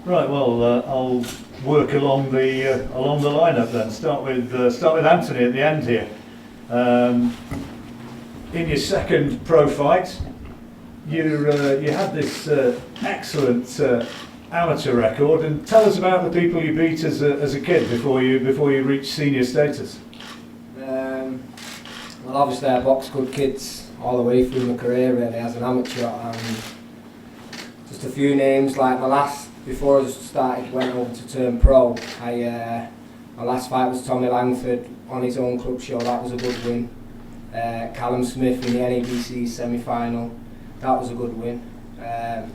Right. Well, I'll work along the lineup then. Start with Anthony at the end here. In your second pro fight, you had this excellent amateur record, and tell us about the people you beat as a kid before you reached senior status. Well, obviously I boxed good kids all the way through my career really as an amateur. Just a few names, like my last, before I started went over to turn pro, my last fight was Tommy Langford on his own club show. That was a good win. Callum Smith in the NABC semi-final, that was a good win. I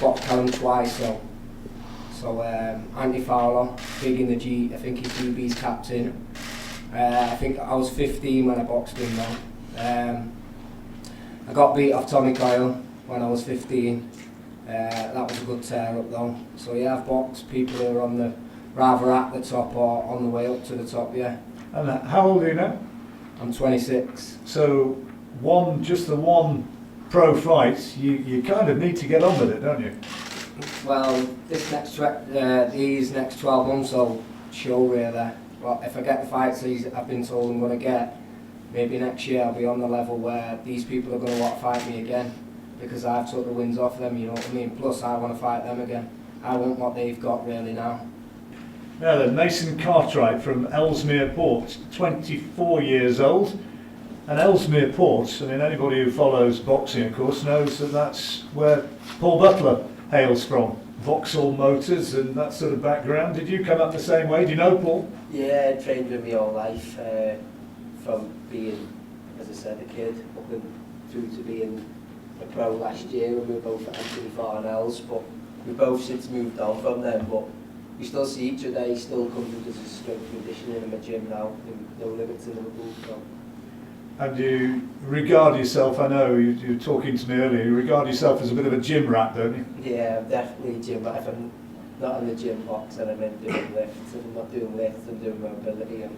boxed Callum twice, so Andy Fowler, big in the G, I think he's GB's captain. I think I was 15 when I boxed him though. I got beat off Tommy Coyle when I was 15. That was a good tear up though. So yeah, I've boxed people who are on the rather at the top or on the way up to the top, yeah. And how old are you now? I'm 26. So just the one pro fight, you kind of need to get on with it, don't you? Well, these next 12 months will show really. Well, if I get the fights I've been told I'm going to get, maybe next year I'll be on the level where these people are going to want to fight me again, because I've took the wins off them, you know what I mean? Plus I want to fight them again. I want what they've got really now. Now then, Mason Cartwright from Ellesmere Port, 24 years old. And Ellesmere Port, I mean, anybody who follows boxing, of course, knows that that's where Paul Butler hails from. Vauxhall Motors and that sort of background. Did you come up the same way? Do you know Paul? Yeah, I trained with me all life, from being, as I said, a kid up and through to being a pro last year, when we were both at Anthony Farnell's, but we've both since moved on from them, but we still see each other. He still comes and does his strength and conditioning in my gym now, no limits in Liverpool. So. And you regard yourself, I know you were talking to me earlier, you regard yourself as a bit of a gym rat, don't you? Yeah, I'm definitely a gym rat. If I'm not in the gym box and I'm in doing lifts, and I'm not doing lifts, I'm doing mobility, and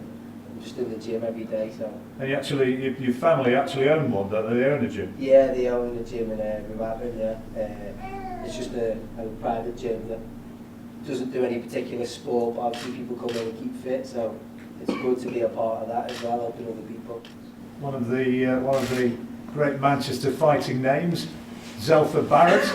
I'm just in the gym every day. So. And your family actually own one, don't they? They own a gym? Yeah, they own a gym in Rewabin, yeah. It's just a private gym that doesn't do any particular sport, but obviously people come in and keep fit, so it's good to be a part of that as well, helping other people. One of the great Manchester fighting names, Zelfa Barrett.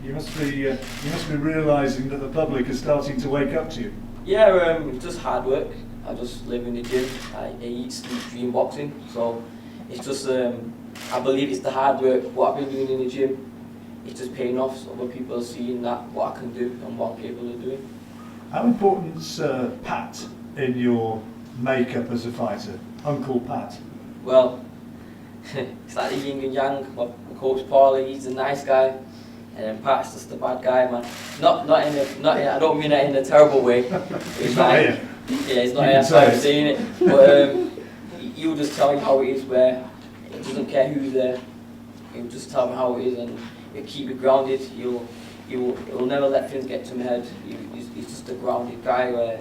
You must be realising that the public is starting to wake up to you. Yeah, just hard work. I just live in the gym. I eat, sleep, dream boxing. So it's just I believe it's the hard work. What I've been doing in the gym, it's just paying off. So other people are seeing that what I can do and what I'm capable of doing. How important's Pat in your makeup as a fighter, Uncle Pat? Well, it's like the yin and yang. My coach Paulie, he's a nice guy, and then Pat's just a bad guy, man. Not in I don't mean that in a terrible way. He's not here. Yeah, he's not here. That's why I'm saying it. But he'll just tell you how it is. Where he doesn't care who's there. He'll just tell me how it is, and he'll keep you grounded. He'll never let things get to my head. He's just a grounded guy where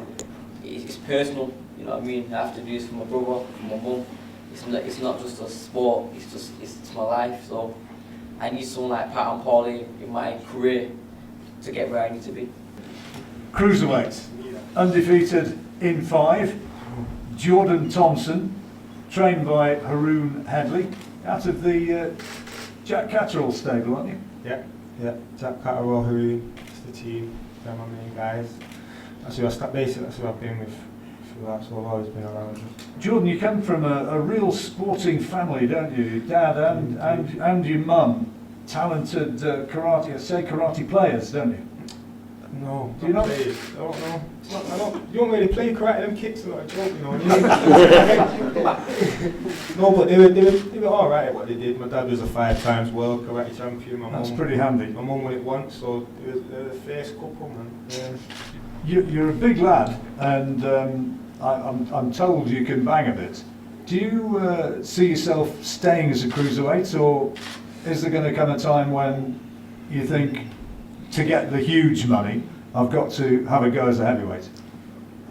it's personal. You know what I mean? I have to do this for my brother, for my mum. It's not just a sport, it's my life, so I need someone like Pat and Paulie in my career to get where I need to be. Cruiserweight, undefeated in 5, Jordan Thompson, trained by Haroon Headley, out of the Jack Catterall stable, aren't you? Yeah, Jack Catterall, Haroon, it's the team, they're my main guys. That's who I've been with. So I've always been around. Jordan, you come from a real sporting family, don't you? Your dad and your mum, talented karate players, don't you? No, do you not? Players. I don't know. You don't really play karate. Them kicks are like a joke, you know. No, but they were all right at what they did. My dad was a 5 times world karate champion. That's pretty handy. My mum won it once, so they're the first couple, man. Yeah. You're a big lad, and I'm told you can bang a bit. Do you see yourself staying as a cruiserweight, or is there going to come a time when you think, to get the huge money, I've got to have a go as a heavyweight?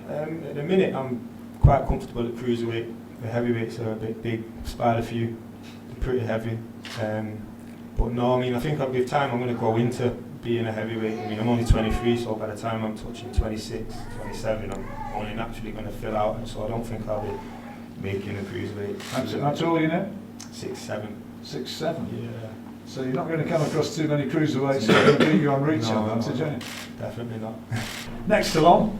At the minute, I'm quite comfortable at cruiserweight. The heavyweights are a bit big, spied a few, they're pretty heavy. But no, I mean, I think with time I'm going to go into being a heavyweight. I mean, I'm only 23, so by the time I'm touching 26, 27, I'm only naturally going to fill out, and so I don't think I'll be making a cruiserweight. How tall are you now? 6'7". 6'7". Yeah. So you're not going to come across too many cruiserweights that will beat you on reach advantage, are you? Definitely not. Next along,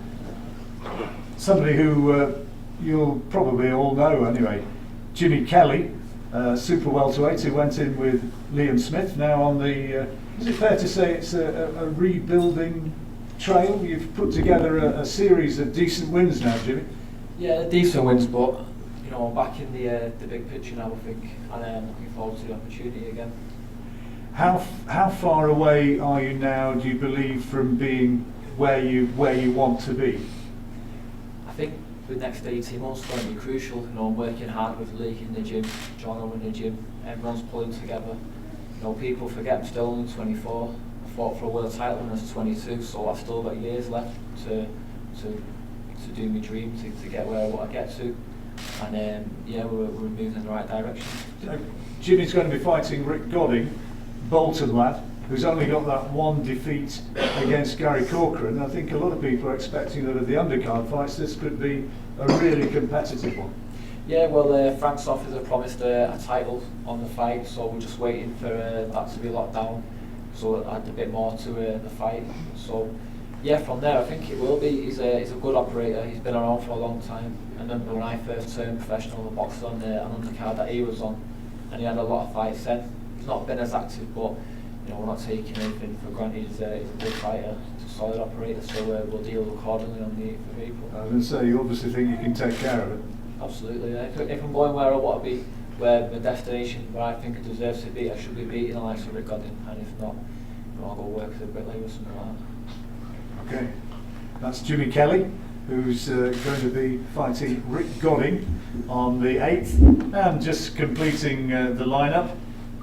somebody who you'll probably all know anyway, Jimmy Kelly, super welterweight who went in with Liam Smith, now on the, is it fair to say it's a rebuilding trail? You've put together a series of decent wins now, Jimmy. Yeah, decent wins, but you know, I'm back in the big picture now, I think, and I'm looking forward to the opportunity again. How far away are you now, do you believe, from being where you want to be? I think the next 18 months is going to be crucial. You know, I'm working hard with Leak in the gym, John in the gym, everyone's pulling together. You know, people forget I'm still only 24. I fought for a world title when I was 22, so I've still got years left to do my dream, to get where I want to get to. And yeah, we're moving in the right direction. Jimmy's going to be fighting Rick Godding, Bolton lad, who's only got that one defeat against Gary Corcoran. I think a lot of people are expecting that of the undercard fights, this could be a really competitive one. Yeah, well, Frank's office have promised a title on the fight, so we're just waiting for that to be locked down, so add a bit more to the fight. So yeah, from there I think it will be. He's a good operator, he's been around for a long time. I remember when I first turned professional, I boxed on an undercard that he was on, and he had a lot of fights then. He's not been as active, but you know, we're not taking anything for granted. He's a good fighter, he's a solid operator, so we'll deal accordingly on the 8th of April. I was going to say, you obviously think you can take care of it. Absolutely, yeah. If I'm going where I want to be, where my destination, where I think it deserves to be, I should be beating the likes of Rick Godding, and if not, you know, I'll go work as a bricklayer or something like that. Okay, that's Jimmy Kelly, who's going to be fighting Rick Godding on the 8th, and just completing the lineup.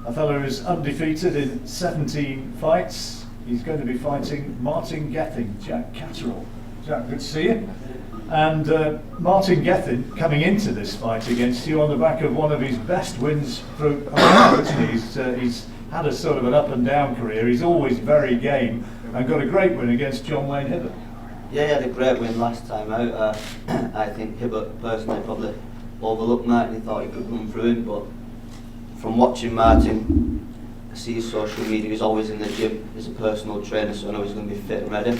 A fellow who's undefeated in 17 fights. He's going to be fighting Martin Gethin, Jack Catterall. Jack, good to see you. And Martin Gethin coming into this fight against you on the back of one of his best wins for a while, isn't he? He's had a sort of an up and down career. He's always very game and got a great win against John Wayne Hibbert. Yeah, he had a great win last time out. I think Hibbert personally probably overlooked that and he thought he could come through him, but from watching Martin, I see his social media, he's always in the gym, he's a personal trainer, so I know he's going to be fit and ready.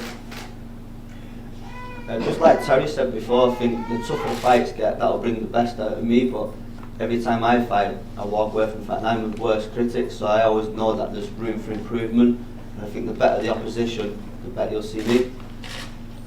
Just like Terry said before, I think the tougher fights get, that'll bring the best out of me, but every time I fight, I walk away from the fight and I'm the worst critic, so I always know that there's room for improvement, and I think the better the opposition, the better you'll see me.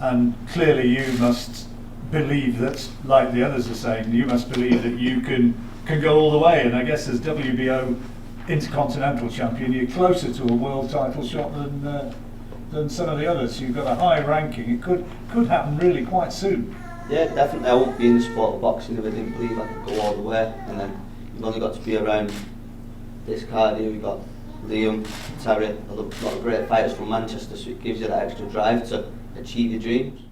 And clearly you must believe that, like the others are saying, you must believe that you can go all the way, and I guess as WBO Intercontinental Champion, you're closer to a world title shot than some of the others. You've got a high ranking. It could happen really quite soon. Yeah, definitely. I won't be in the sport of boxing if I didn't believe I could go all the way. And then you've only got to be around this card here. We've got Liam, Terry, a lot of great fighters from Manchester, so it gives you that extra drive to achieve your dreams.